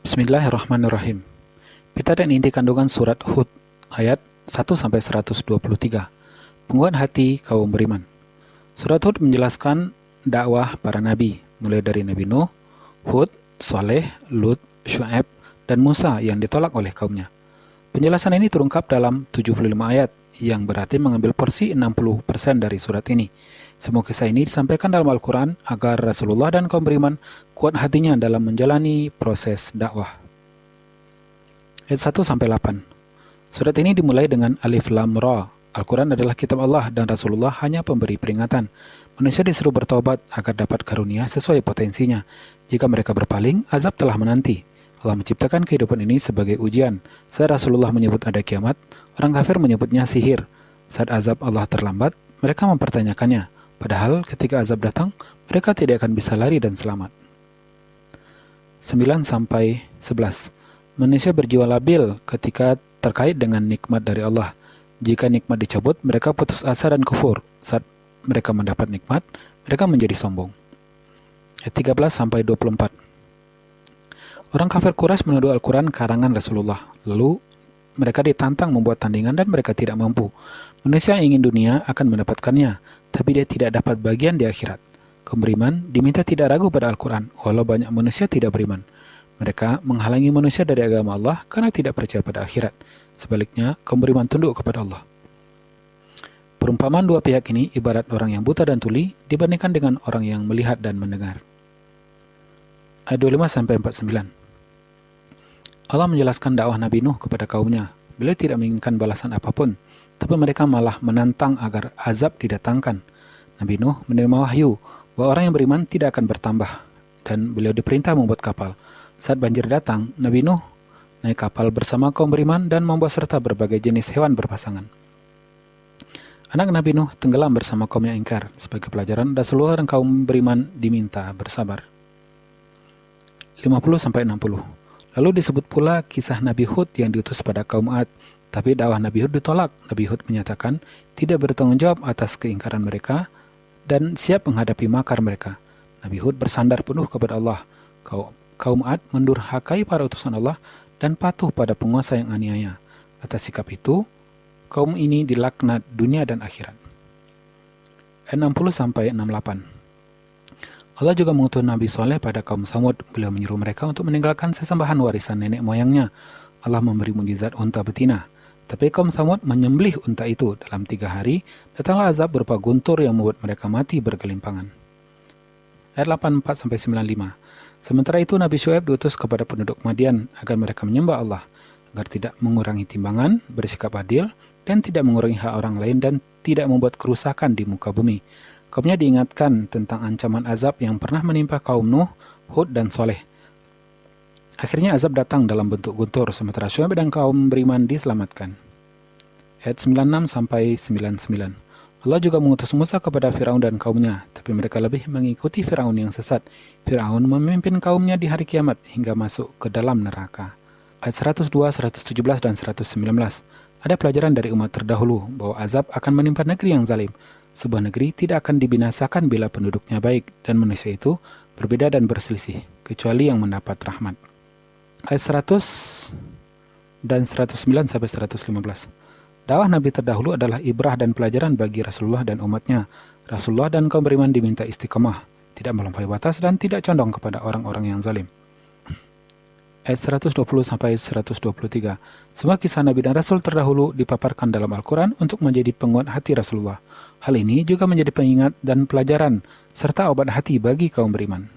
Bismillahirrahmanirrahim. Pita dan inti kandungan surat Hud ayat 1-123. Pengguat hati kaum beriman. Surat Hud menjelaskan dakwah para nabi, mulai dari Nabi Nuh, Hud, Saleh, Lut, Syu'aib, dan Musa yang ditolak oleh kaumnya. Penjelasan ini terungkap dalam 75 ayat, yang berarti mengambil porsi 60% dari surat ini. Semua kisah ini disampaikan dalam Al-Quran agar Rasulullah dan kaum beriman kuat hatinya dalam menjalani proses dakwah. Ayat 1-8. Surat ini dimulai dengan Alif Lam Ra. Al-Quran adalah kitab Allah dan Rasulullah hanya pemberi peringatan. Manusia disuruh bertobat agar dapat karunia sesuai potensinya. Jika mereka berpaling, azab telah menanti. Allah menciptakan kehidupan ini sebagai ujian. Saat Rasulullah menyebut ada kiamat, orang kafir menyebutnya sihir. Saat azab Allah terlambat, mereka mempertanyakannya. Padahal ketika azab datang, mereka tidak akan bisa lari dan selamat. 9-11. Manusia berjiwa labil ketika terkait dengan nikmat dari Allah. Jika nikmat dicabut, mereka putus asa dan kufur. Saat mereka mendapat nikmat, mereka menjadi sombong. Ayat 13-24. Orang kafir Quraisy menuduh Al-Quran karangan Rasulullah. Lalu mereka ditantang membuat tandingan dan mereka tidak mampu. Manusia yang ingin dunia akan mendapatkannya, tapi dia tidak dapat bagian di akhirat. Kaum beriman diminta tidak ragu pada Al-Quran, walau banyak manusia tidak beriman. Mereka menghalangi manusia dari agama Allah karena tidak percaya pada akhirat. Sebaliknya, kaum beriman tunduk kepada Allah. Perumpamaan dua pihak ini ibarat orang yang buta dan tuli dibandingkan dengan orang yang melihat dan mendengar. Ayat 25-49. Allah menjelaskan dakwah Nabi Nuh kepada kaumnya. Beliau tidak menginginkan balasan apapun, tapi mereka malah menantang agar azab didatangkan. Nabi Nuh menerima wahyu bahwa orang yang beriman tidak akan bertambah, dan beliau diperintah membuat kapal. Saat banjir datang, Nabi Nuh naik kapal bersama kaum beriman dan membawa serta berbagai jenis hewan berpasangan. Anak Nabi Nuh tenggelam bersama kaum yang ingkar. Sebagai pelajaran, Rasulullah dan kaum beriman diminta bersabar. 50-60. Lalu disebut pula kisah Nabi Hud yang diutus pada kaum Ad. Tapi dakwah Nabi Hud ditolak. Nabi Hud menyatakan tidak bertanggung jawab atas keingkaran mereka dan siap menghadapi makar mereka. Nabi Hud bersandar penuh kepada Allah. Kaum Ad mendurhakai para utusan Allah dan patuh pada penguasa yang aniaya. Atas sikap itu, kaum ini dilaknat dunia dan akhirat. 60-68. Allah juga mengutus Nabi Saleh pada kaum Samud. Beliau menyuruh mereka untuk meninggalkan sesembahan warisan nenek moyangnya. Allah memberi mukjizat unta betina. Tapi kaum Samud menyembelih unta itu. Dalam 3 hari, datanglah azab berupa guntur yang membuat mereka mati bergelimpangan. Ayat 84-95. Sementara itu Nabi Syu'aib diutus kepada penduduk Madian agar mereka menyembah Allah, agar tidak mengurangi timbangan, bersikap adil, dan tidak mengurangi hak orang lain dan tidak membuat kerusakan di muka bumi. Kaumnya diingatkan tentang ancaman azab yang pernah menimpa kaum Nuh, Hud, dan Saleh. Akhirnya azab datang dalam bentuk guntur, sementara Syu'aib dan kaum beriman diselamatkan. Ayat 96-99. Allah juga mengutus Musa kepada Firaun dan kaumnya, tapi mereka lebih mengikuti Firaun yang sesat. Firaun memimpin kaumnya di hari kiamat hingga masuk ke dalam neraka. Ayat 102, 117, dan 119. Ada pelajaran dari umat terdahulu bahwa azab akan menimpa negeri yang zalim. Sebuah negeri tidak akan dibinasakan bila penduduknya baik, dan manusia itu berbeda dan berselisih, kecuali yang mendapat rahmat. Ayat 100 dan 109-115. Dakwah Nabi terdahulu adalah ibrah dan pelajaran bagi Rasulullah dan umatnya. Rasulullah dan kaum beriman diminta istiqamah, tidak melampaui batas dan tidak condong kepada orang-orang yang zalim. Ayat 120-123. Semua kisah Nabi dan Rasul terdahulu dipaparkan dalam Al-Quran untuk menjadi penguat hati Rasulullah. Hal ini juga menjadi pengingat dan pelajaran serta obat hati bagi kaum beriman.